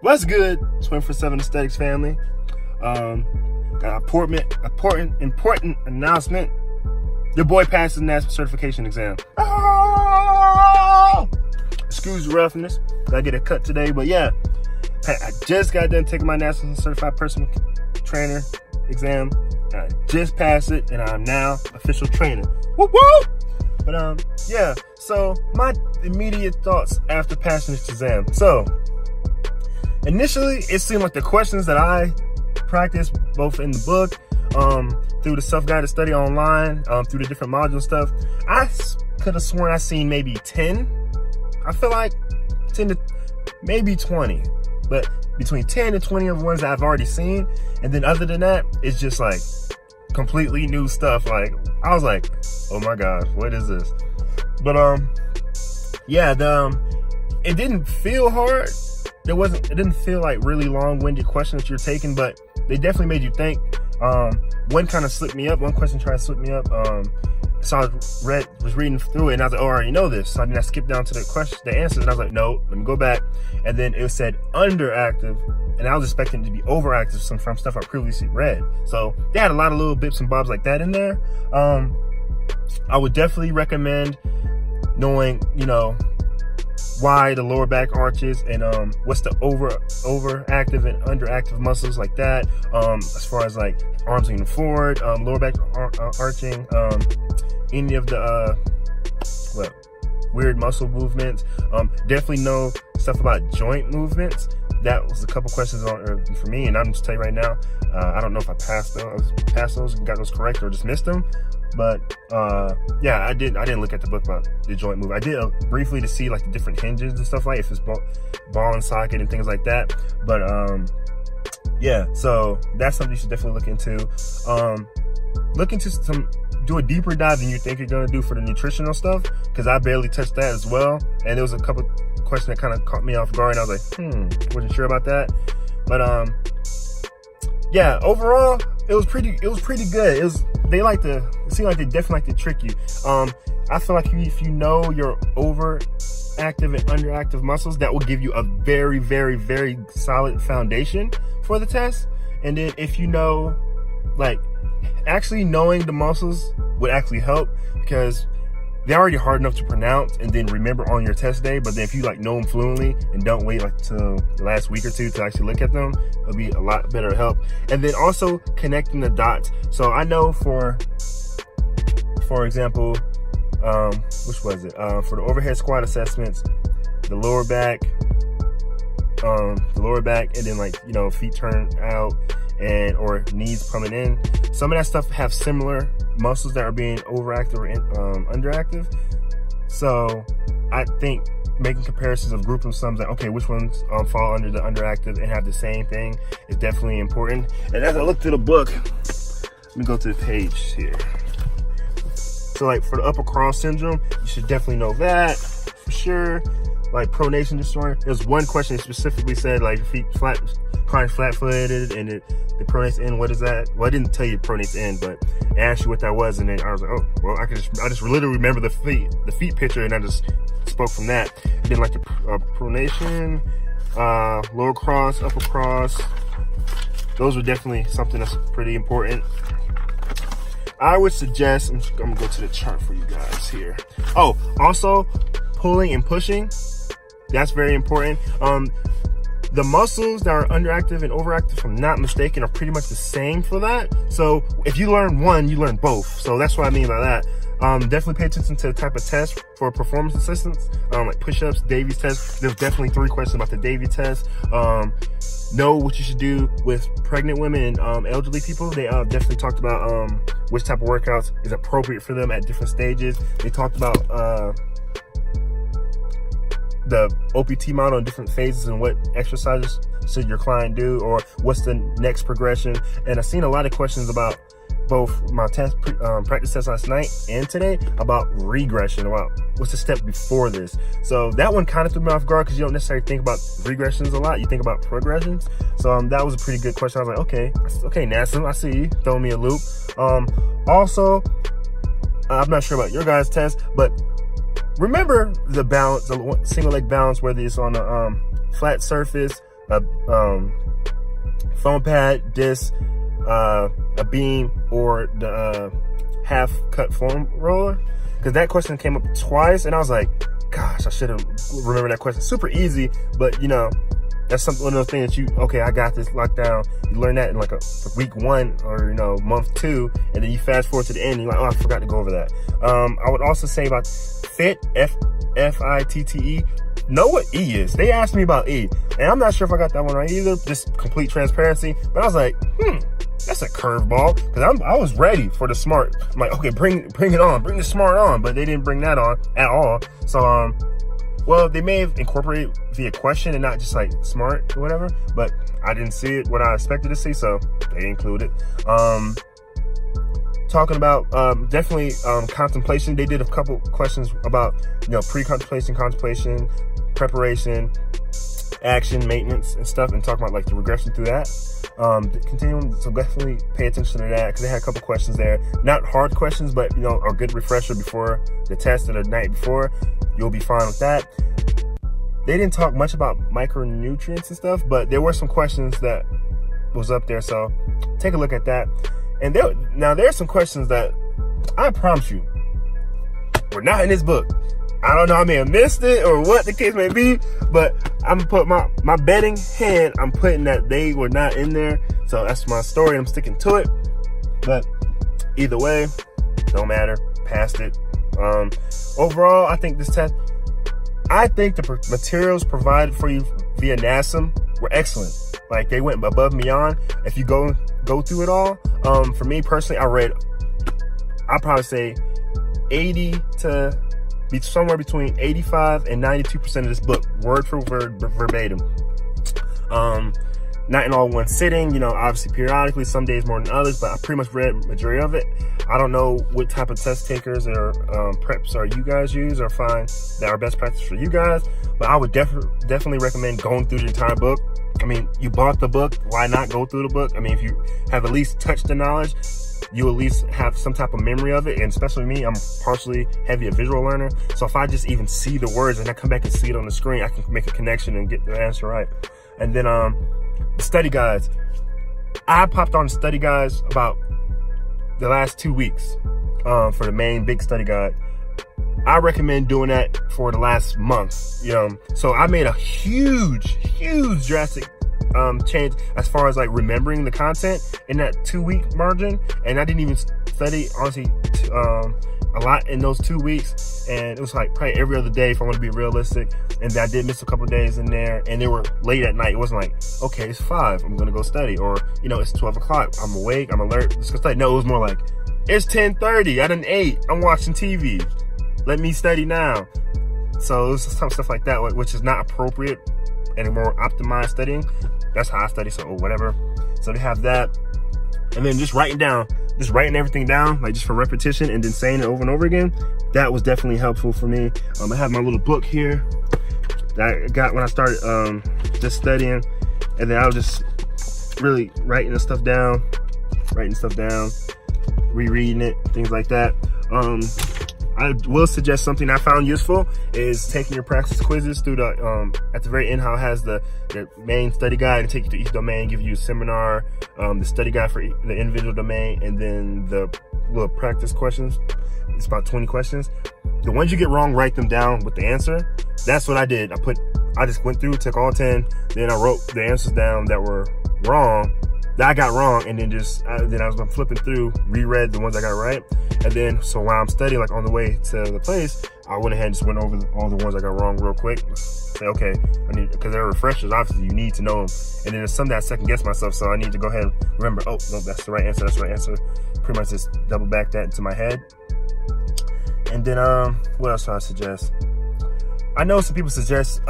What's good, 247 Aesthetics family? Got an important announcement. Your boy passed his NASM certification exam. Oh! Excuse the roughness. Gotta get a cut today, but yeah. I just got done taking my NASM certified personal trainer exam. I just passed it, and I'm now official trainer. Woo woo! But yeah. So my immediate thoughts after passing this exam. So initially, it seemed like the questions that I practiced both in the book, through the self-guided study online, through the different module stuff, I could have sworn I seen maybe 10. I feel like 10 to maybe 20, but between 10 and 20 of the ones that I've already seen. And then other than that, it's just like completely new stuff. Like, I was like, oh my gosh, what is this? But yeah, it didn't feel hard. It didn't feel like really long-winded questions that you're taking, but they definitely made you think. One kind of slipped me up. One question tried to slip me up. So I was reading through it, and I was like, oh, I already know this. So then I skipped down to the answers, and I was like, no, let me go back. And then it said underactive, and I was expecting it to be overactive from stuff I previously read. So they had a lot of little bits and bobs like that in there. I would definitely recommend knowing, why the lower back arches and what's the overactive and underactive muscles like that, as far as like arms leaning forward, lower back arching, any of the weird muscle movements. Definitely know stuff about joint movements. That was a couple questions for me, and I'm just tell you right now, I don't know if I passed those and got those correct or just missed them. But yeah, I didn't look at the book about the joint move. I did briefly to see like the different hinges and stuff, like if it's ball and socket and things like that. But yeah, so that's something you should definitely look into. Do a deeper dive than you think you're gonna do for the nutritional stuff, because I barely touched that as well. And there was a couple questions that kind of caught me off guard, and I was like, wasn't sure about that. But yeah, overall, it was pretty good. It seemed like they definitely like to trick you. I feel like if you know your overactive and underactive muscles, that will give you a very, very, very solid foundation for the test. And then if you know, like, actually knowing the muscles would actually help, because they're already hard enough to pronounce and then remember on your test day. But then if you like know them fluently and don't wait like till the last week or two to actually look at them, it'll be a lot better help. And then also connecting the dots. So I know for example, which was it? For the overhead squat assessments, the lower back, and then like, feet turn out or knees coming in. Some of that stuff have similar muscles that are being overactive or underactive. So I think making comparisons of group of sums, like, okay, which ones fall under the underactive and have the same thing is definitely important. And as I look through the book, let me go to the page here. So like for the upper cross syndrome, you should definitely know that for sure. Like pronation disorder, there's one question that specifically said like feet flat-footed, and the pronates end. What is that? Well, I didn't tell you pronates end, but it asked you what that was, and then I was like, oh, well, I just literally remember the feet picture, and I just spoke from that. And then like the pronation, lower cross, upper cross, those are definitely something that's pretty important. I would suggest, I'm gonna go to the chart for you guys here. Oh, also pulling and pushing, that's very important. The muscles that are underactive and overactive, if I'm not mistaken, are pretty much the same for that. So if you learn one, you learn both. So that's what I mean by that. Definitely pay attention to the type of test for performance assistance, like push-ups, Davies test. There's definitely 3 questions about the Davies test. Know what you should do with pregnant women and elderly people. They definitely talked about which type of workouts is appropriate for them at different stages. They talked about the OPT model in different phases and what exercises should your client do, or what's the next progression. And I've seen a lot of questions about both my practice test last night and today about regression, about what's the step before this. So that one kind of threw me off guard, because you don't necessarily think about regressions a lot. You think about progressions. So that was a pretty good question. I was like, okay, NASM, I see you throwing me a loop. Also, I'm not sure about your guys' test, but remember the balance, the single leg balance, whether it's on a flat surface, a foam pad, disc, a beam, or the half cut foam roller? Because that question came up twice, and I was like, gosh, I should have remembered that question. Super easy, but you know, that's one of those things that okay, I got this locked down. You learn that in like a week 1 or, you know, month 2, and then you fast forward to the end and you're like, oh, I forgot to go over that. I would also say about FIT, F-I-T-T-E. Know what E is. They asked me about E, and I'm not sure if I got that one right either, just complete transparency. But I was like, that's a curveball, because I was ready for the smart. I'm like, okay, bring it on, bring the smart on, but they didn't bring that on at all. So well, they may have incorporated via question and not just like smart or whatever, but I didn't see it what I expected to see, so they included. Talking about definitely contemplation. They did a couple questions about, you know, pre-contemplation, contemplation, preparation, action, maintenance, and stuff, and talking about like the regression through that. Continuing, so definitely pay attention to that, because they had a couple questions there. Not hard questions, but you know, a good refresher before the test or the night before. You'll be fine with that. They didn't talk much about micronutrients and stuff, but there were some questions that was up there, so take a look at that. And there's some questions that I promise you were not in this book. I don't know, I may have missed it or what the case may be, but I'm gonna put my betting hand, I'm putting that they were not in there. So that's my story, I'm sticking to it. But either way, don't matter, passed it. Overall, I think the materials provided for you via NASM were excellent. Like, they went above and beyond. If you go through it all, for me personally, I'd probably say 80 to somewhere between 85 and 92% of this book, word for word, verbatim. Not in all one sitting, you know, obviously periodically, some days more than others, but I pretty much read majority of it. I don't know what type of test takers or preps you guys use or find that are best practice for you guys, but I would definitely recommend going through the entire book. I mean, you bought the book, why not go through the book? I mean, if you have at least touched the knowledge, you at least have some type of memory of it. And especially me, I'm partially heavy a visual learner. So if I just even see the words and I come back and see it on the screen, I can make a connection and get the answer right. And then the study guides. I popped on study guides about the last 2 weeks for the main big study guide. I recommend doing that for the last month, you know. So I made a huge drastic change as far as like remembering the content in that 2-week margin, and I didn't even study honestly a lot in those 2 weeks, and it was like probably every other day if I want to be realistic. And I did miss a couple days in there, and they were late at night. It wasn't like, okay, it's 5, I'm gonna go study, or you know, it's 12 o'clock, I'm awake, I'm alert, let's go study. No, it was more like, it's 10:30, I done ate, I'm watching TV, let me study now. So it was some stuff like that, which is not appropriate and a more optimized studying. That's how I study, so whatever. So they have that. And then just writing everything down, like just for repetition, and then saying it over and over again. That was definitely helpful for me. I have my little book here that I got when I started just studying. And then I was just really writing stuff down, rereading it, things like that. I will suggest something I found useful is taking your practice quizzes through the, at the very end, how it has the main study guide and take you to each domain, give you a seminar, the study guide for the individual domain, and then the little practice questions. It's about 20 questions. The ones you get wrong, write them down with the answer. That's what I did. I just went through, took all 10, then I wrote the answers down that were wrong, that I got wrong, and then I was flipping through, reread the ones I got right. And then, so while I'm studying, like on the way to the place, I went ahead and just went over all the ones I got wrong real quick. Say, okay, because they're refreshers, obviously you need to know them. And then there's some that I second guess myself, so I need to go ahead and remember, oh, no, that's the right answer, Pretty much just double back that into my head. And then, what else do I suggest? I know some people suggest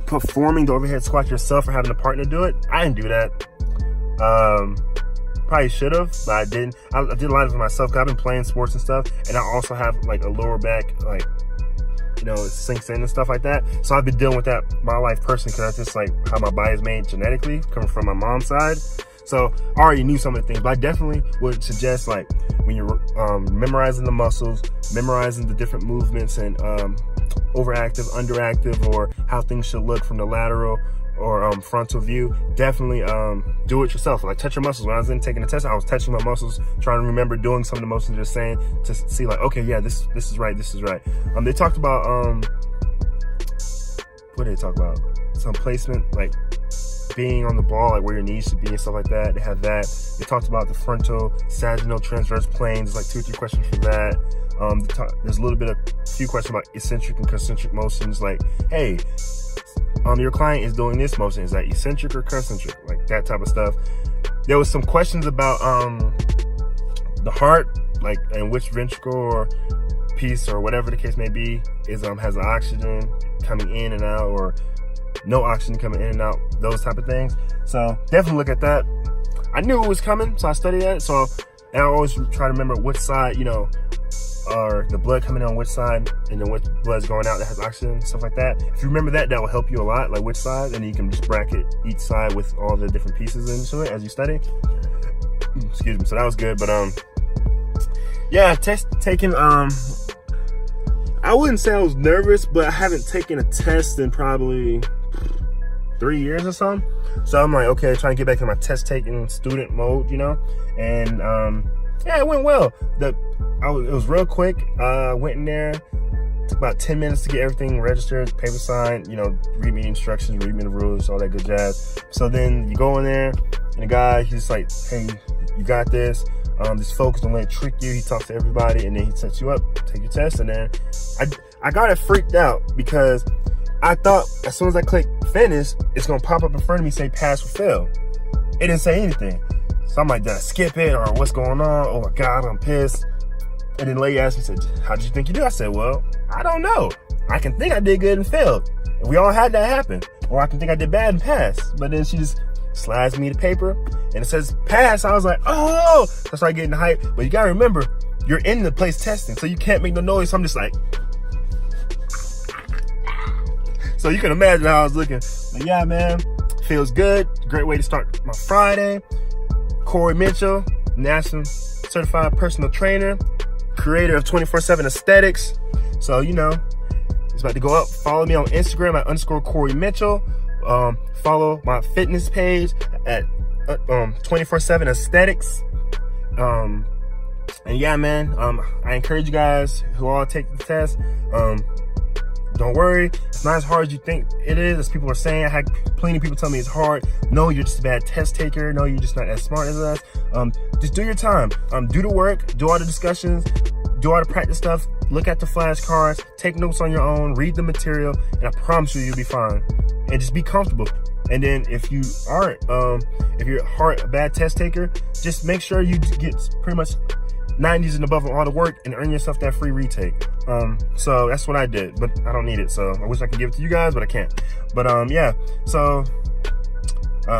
performing the overhead squat yourself or having a partner do it. I didn't do that. Probably should have, but I didn't. I did a lot of it myself because I've been playing sports and stuff, and I also have like a lower back, like, you know, it sinks in and stuff like that. So I've been dealing with that my life personally, because that's just like how my body is made genetically, coming from my mom's side. So I already knew some of the things, but I definitely would suggest, like, when you're memorizing the muscles, memorizing the different movements and overactive, underactive, or how things should look from the lateral or frontal view, definitely do it yourself. Like touch your muscles. When I was taking the test, I was touching my muscles, trying to remember doing some of the motions they're saying to see like, okay, yeah, this is right, this is right. They talked about what did they talk about? Some placement, like being on the ball, like where your knees should be and stuff like that. They have that. They talked about the frontal, sagittal, transverse planes. There's like 2 or 3 questions for that. There's a little bit of few questions about eccentric and concentric motions. Like, hey, your client is doing this motion. Is that eccentric or concentric? Like that type of stuff. There was some questions about the heart, like and which ventricle or piece or whatever the case may be is has oxygen coming in and out, or no oxygen coming in and out, those type of things. So definitely look at that. I knew it was coming, so I studied that. And I always try to remember which side, or the blood coming in on which side, and then which blood's going out that has oxygen, stuff like that. If you remember that, that will help you a lot, like which side, and you can just bracket each side with all the different pieces into it as you study. Excuse me. So that was good, but yeah, taking I wouldn't say I was nervous, but I haven't taken a test in probably 3 years or something. So I'm like, okay, trying to get back to my test taking student mode, and yeah, it went well. It was real quick. I went in there, took about 10 minutes to get everything registered, paper signed, read me the instructions, read me the rules, all that good jazz. So then you go in there, and the guy, he's like, hey, you got this. Just focus, don't let it trick you. He talks to everybody, and then he sets you up, take your test. And then I got it freaked out because I thought as soon as I click finish, it's gonna pop up in front of me, say pass or fail. It didn't say anything. So I'm like, did I skip it, or what's going on? Oh my God, I'm pissed. And then the lady asked me, said, how did you think you did? I said, well, I don't know. I can think I did good and failed. And we all had that happen. Or I can think I did bad and passed. But then she just slides me the paper and it says pass. I was like, oh, so I started getting hype. But you gotta remember, you're in the place testing, so you can't make no noise. So I'm just like, so you can imagine how I was looking. But yeah, man, feels good. Great way to start my Friday. Corey Mitchell, NASM certified personal trainer, creator of 247 Aesthetics. So, it's about to go up. Follow me on Instagram at _Corey Mitchell. Follow my fitness page at 247 Aesthetics. And yeah, man, I encourage you guys who all take the test. Don't worry, it's not as hard as you think it is, as people are saying. I had plenty of people tell me it's hard. No, you're just a bad test taker. No, you're just not as smart as us. Just do your time. Do the work, do all the discussions, do all the practice stuff, look at the flashcards, take notes on your own, read the material, and I promise you, you'll be fine. And just be comfortable. And then if you aren't, if you're a bad test taker, just make sure you get pretty much 90s and above on all the work and earn yourself that free retake. So that's what I did, but I don't need it. So I wish I could give it to you guys, but I can't. But yeah, so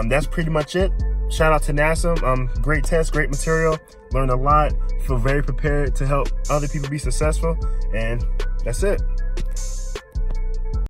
that's pretty much it. Shout out to NASM. Great test, great material. Learned a lot. Feel very prepared to help other people be successful. And that's it.